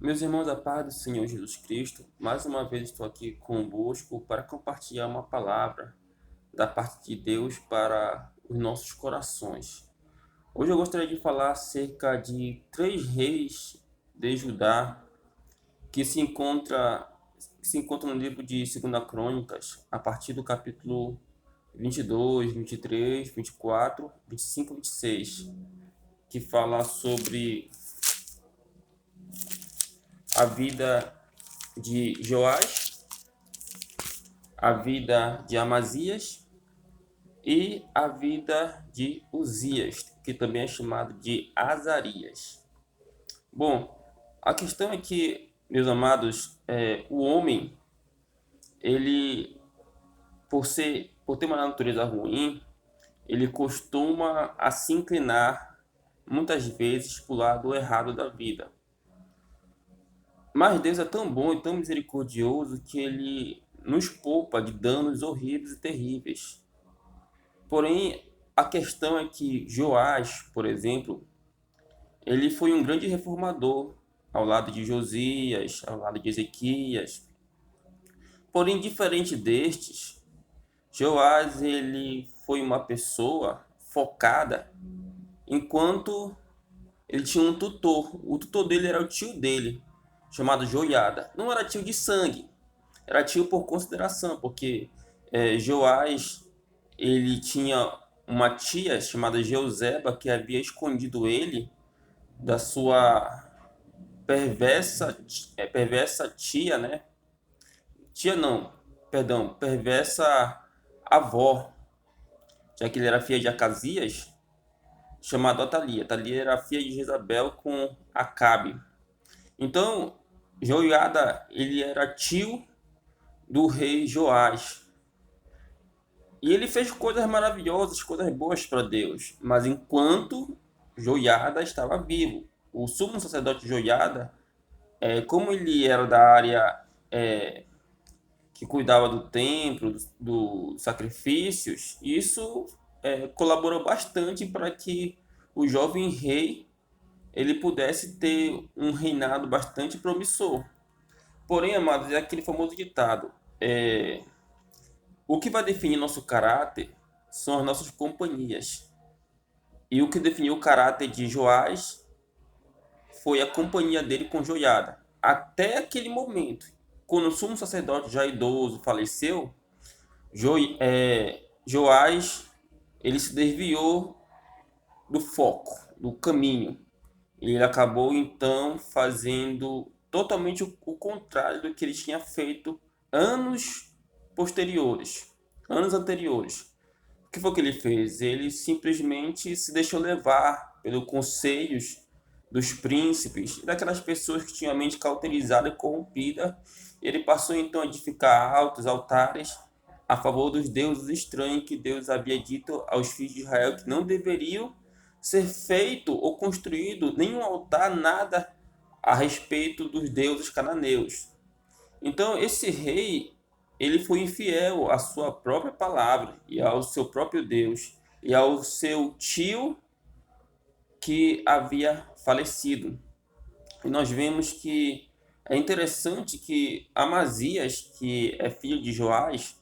Meus irmãos, a paz do Senhor Jesus Cristo, mais uma vez estou aqui convosco para compartilhar uma palavra da parte de Deus para os nossos corações. Hoje eu gostaria de falar acerca de três reis de Judá que se encontra no livro de 2 Crônicas, a partir do capítulo 22, 23, 24, 25 e 26, que fala sobre a vida de Joás, a vida de Amazias e a vida de Uzias, que também é chamado de Azarias. Bom, a questão é que, meus amados, o homem, ele, por ter uma natureza ruim, ele costuma a se inclinar muitas vezes para o lado errado da vida. Mas Deus é tão bom e tão misericordioso que ele nos poupa de danos horríveis e terríveis. Porém, a questão é que Joás, por exemplo, ele foi um grande reformador ao lado de Josias, ao lado de Ezequias. Porém, diferente destes, Joás ele foi uma pessoa focada, enquanto ele tinha um tutor. O tutor dele era o tio dele, chamado Joiada. Não era tio de sangue, era tio por consideração, porque Joás ele tinha uma tia chamada Jeuzeba que havia escondido ele da sua perversa tia, né? Tia não, perdão, perversa avó, já que ele era filho de Acasias, chamado Atalia. Atalia era filha de Jezabel com Acabe. Então, Joiada, ele era tio do rei Joás. E ele fez coisas maravilhosas, coisas boas para Deus. Mas enquanto Joiada estava vivo, o sumo sacerdote Joiada, como ele era da área que cuidava do templo, dos sacrifícios, isso colaborou bastante para que o jovem rei ele pudesse ter um reinado bastante promissor. Porém, amados, é aquele famoso ditado: o que vai definir nosso caráter são as nossas companhias. E o que definiu o caráter de Joás foi a companhia dele com Joiada. Até aquele momento, quando o sumo sacerdote já idoso faleceu, Joás ele se desviou do foco, do caminho. Ele acabou então fazendo totalmente o contrário do que ele tinha feito anos posteriores, anos anteriores. O que foi que ele fez? Ele simplesmente se deixou levar pelos conselhos dos príncipes, daquelas pessoas que tinham a mente cauterizada e corrompida. Ele passou então a edificar altos altares a favor dos deuses estranhos que Deus havia dito aos filhos de Israel que não deveriam ser feito ou construído nenhum altar, nada a respeito dos deuses cananeus. Então esse rei, ele foi infiel à sua própria palavra e ao seu próprio Deus e ao seu tio que havia falecido. E nós vemos que é interessante que Amazias, que é filho de Joás,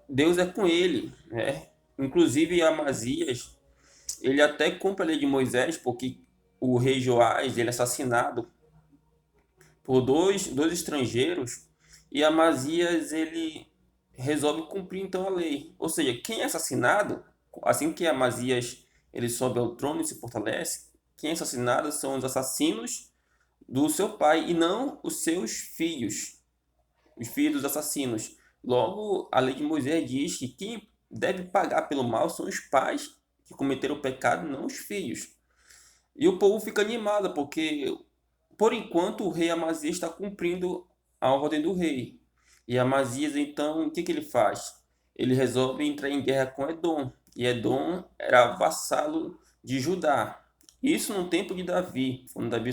Deus é com ele, né? Inclusive Amazias, ele até cumpre a lei de Moisés, porque o rei Joás, ele é assassinado por dois estrangeiros, e Amazias, ele resolve cumprir então a lei. Ou seja, quem é assassinado, assim que Amazias ele sobe ao trono e se fortalece, quem é assassinado são os assassinos do seu pai e não os seus filhos, os filhos dos assassinos. Logo, a lei de Moisés diz que quem deve pagar pelo mal são os pais que cometeram o pecado, não os filhos. E o povo fica animado, porque por enquanto o rei Amazias está cumprindo a ordem do rei. E Amazias, então, o que ele faz? Ele resolve entrar em guerra com Edom. E Edom era vassalo de Judá. Isso no tempo de Davi, quando Davi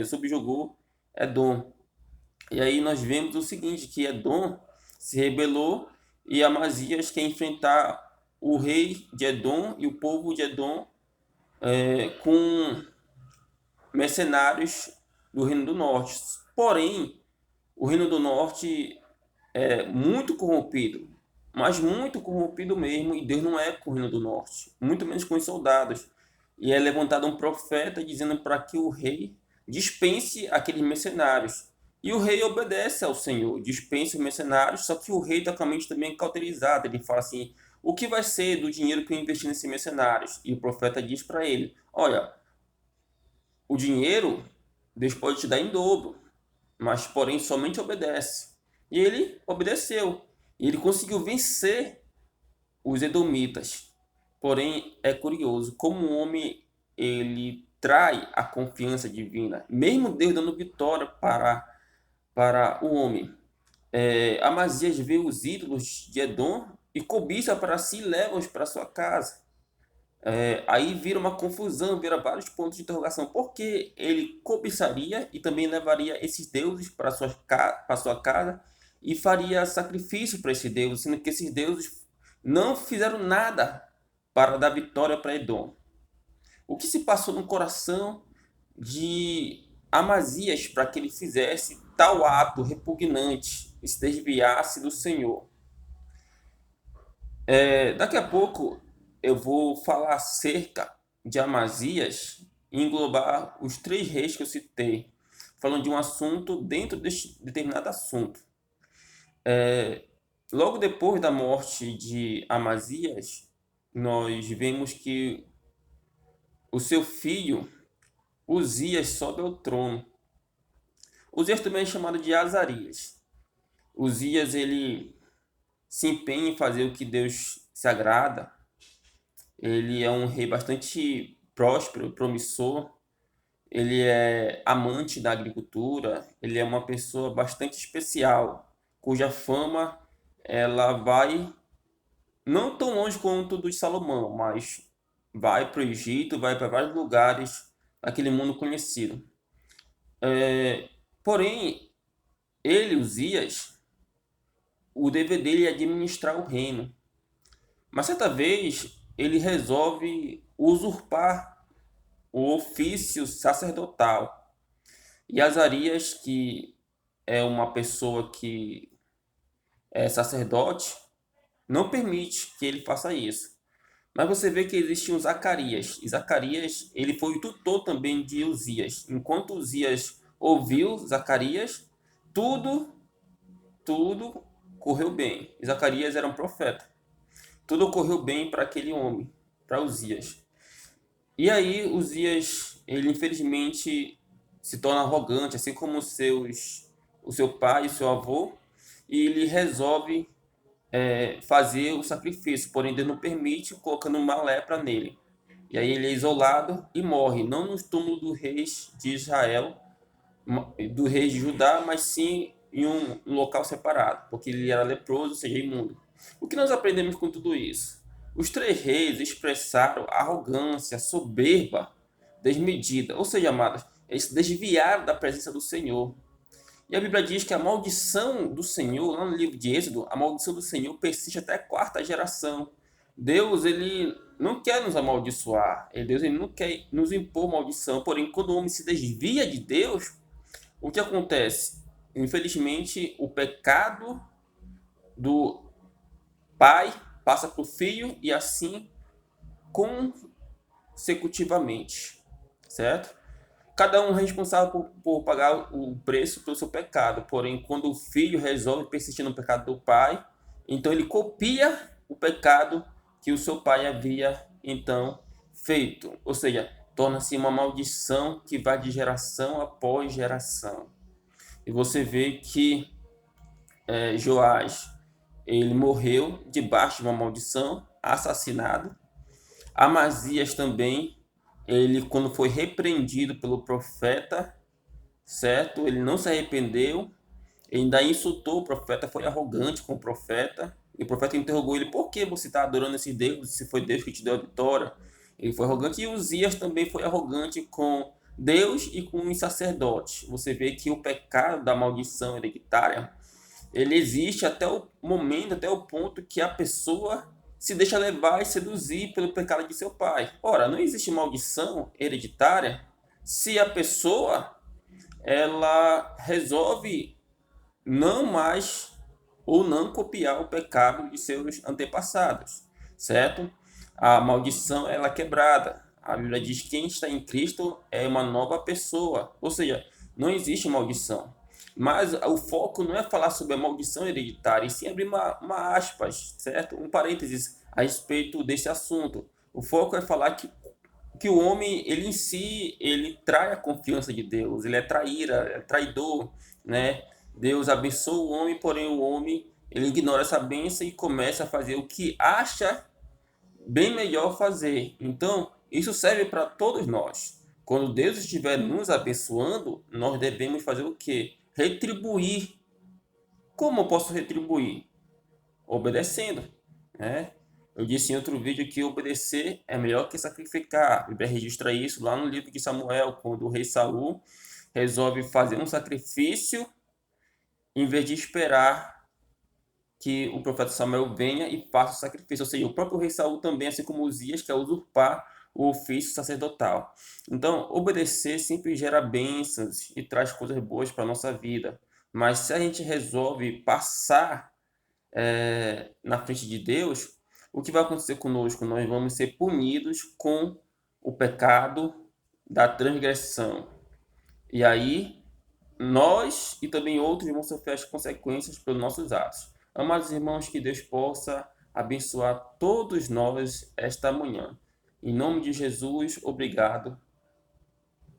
subjugou Edom. E aí nós vemos o seguinte, que Edom se rebelou e Amazias quer enfrentar o rei de Edom e o povo de Edom com mercenários do Reino do Norte. Porém, o Reino do Norte é muito corrompido, mas muito corrompido mesmo, e Deus não é com o Reino do Norte, muito menos com os soldados. E é levantado um profeta dizendo para que o rei dispense aqueles mercenários. E o rei obedece ao Senhor, dispensa os mercenários, só que o rei está com a mente também cauterizada. Ele fala assim: o que vai ser do dinheiro que eu investi nesses mercenários? E o profeta diz para ele: olha, o dinheiro Deus pode te dar em dobro, mas porém somente obedece. E ele obedeceu. E ele conseguiu vencer os edomitas. Porém, é curioso como o homem ele trai a confiança divina, mesmo Deus dando vitória para o homem. Amazias vê os ídolos de Edom e cobiça para si e leva-os para sua casa. Aí vira uma confusão, vira vários pontos de interrogação. Por que ele cobiçaria e também levaria esses deuses para sua casa e faria sacrifício para esses deuses, sendo que esses deuses não fizeram nada para dar vitória para Edom? O que se passou no coração de Amazias para que ele fizesse tal ato repugnante e se desviasse do Senhor? Daqui a pouco eu vou falar acerca de Amazias e englobar os 3 reis que eu citei, falando de um assunto dentro deste determinado assunto. Logo depois da morte de Amazias, nós vemos que o seu filho Uzias sobe ao trono. Uzias também é chamado de Azarias. Uzias ele se empenha em fazer o que Deus se agrada. Ele é um rei bastante próspero, promissor. Ele é amante da agricultura. Ele é uma pessoa bastante especial, cuja fama ela vai não tão longe quanto do de Salomão, mas vai para o Egito, vai para vários lugares daquele mundo conhecido. Porém, ele, Uzias, o dever dele é administrar o reino. Mas certa vez ele resolve usurpar o ofício sacerdotal. E Azarias, que é uma pessoa que é sacerdote, não permite que ele faça isso. Mas você vê que existe um Zacarias. E Zacarias, ele foi o tutor também de Uzias. Enquanto Uzias ouviu Zacarias, tudo correu bem. E Zacarias era um profeta. Tudo ocorreu bem para aquele homem, para Uzias. E aí Uzias, ele infelizmente se torna arrogante, assim como o seu pai e o seu avô, e ele resolve fazer o sacrifício, porém Deus não permite, colocando uma lepra nele. E aí ele é isolado e morre, não no túmulo do rei de Israel, do rei de Judá, mas sim em um local separado, porque ele era leproso, ou seja, imundo. O que nós aprendemos com tudo isso? Os 3 reis expressaram arrogância, soberba, desmedida, ou seja, amados, eles se desviaram da presença do Senhor. E a Bíblia diz que a maldição do Senhor, lá no livro de Êxodo, a maldição do Senhor persiste até a 4ª geração. Deus, ele não quer nos amaldiçoar. Deus, ele não quer nos impor maldição. Porém, quando o homem se desvia de Deus, o que acontece? Infelizmente, o pecado do pai passa para o filho e assim consecutivamente, certo? Cada um é responsável por pagar o preço pelo seu pecado. Porém, quando o filho resolve persistir no pecado do pai, então ele copia o pecado que o seu pai havia então feito. Ou seja, torna-se uma maldição que vai de geração após geração. E você vê que Joás, ele morreu debaixo de uma maldição, assassinado. Amazias também, ele quando foi repreendido pelo profeta, certo? Ele não se arrependeu, ainda insultou o profeta, foi arrogante com o profeta. E o profeta interrogou ele: por que você está adorando esse Deus, se foi Deus que te deu a vitória? Ele foi arrogante. E Uzias também foi arrogante com Deus e com os sacerdotes. Você vê que o pecado da maldição hereditária, ele existe até o momento, até o ponto que a pessoa se deixa levar e seduzir pelo pecado de seu pai. Ora, não existe maldição hereditária se a pessoa ela resolve não mais ou não copiar o pecado de seus antepassados, certo? A maldição ela é quebrada. A Bíblia diz que quem está em Cristo é uma nova pessoa, ou seja, não existe maldição. Mas o foco não é falar sobre a maldição hereditária, e sim abrir uma aspas, certo? Um parênteses a respeito desse assunto. O foco é falar que o homem, ele em si, ele trai a confiança de Deus, ele é traíra, é traidor, né? Deus abençoa o homem, porém o homem, ele ignora essa bênção e começa a fazer o que acha bem melhor fazer. Então, isso serve para todos nós. Quando Deus estiver nos abençoando, nós devemos fazer o quê? Retribuir. Como eu posso retribuir? Obedecendo, né? Eu disse em outro vídeo que obedecer é melhor que sacrificar. A Bíblia registra isso lá no livro de Samuel, quando o rei Saul resolve fazer um sacrifício em vez de esperar que o profeta Samuel venha e faça o sacrifício. Ou seja, o próprio rei Saul também, assim como Uzias, quer usurpar o ofício sacerdotal. Então, obedecer sempre gera bênçãos e traz coisas boas para a nossa vida. Mas se a gente resolve passar na frente de Deus, o que vai acontecer conosco? Nós vamos ser punidos com o pecado da transgressão. E aí, nós e também outros vão sofrer as consequências pelos nossos atos. Amados irmãos, que Deus possa abençoar todos nós esta manhã. Em nome de Jesus, obrigado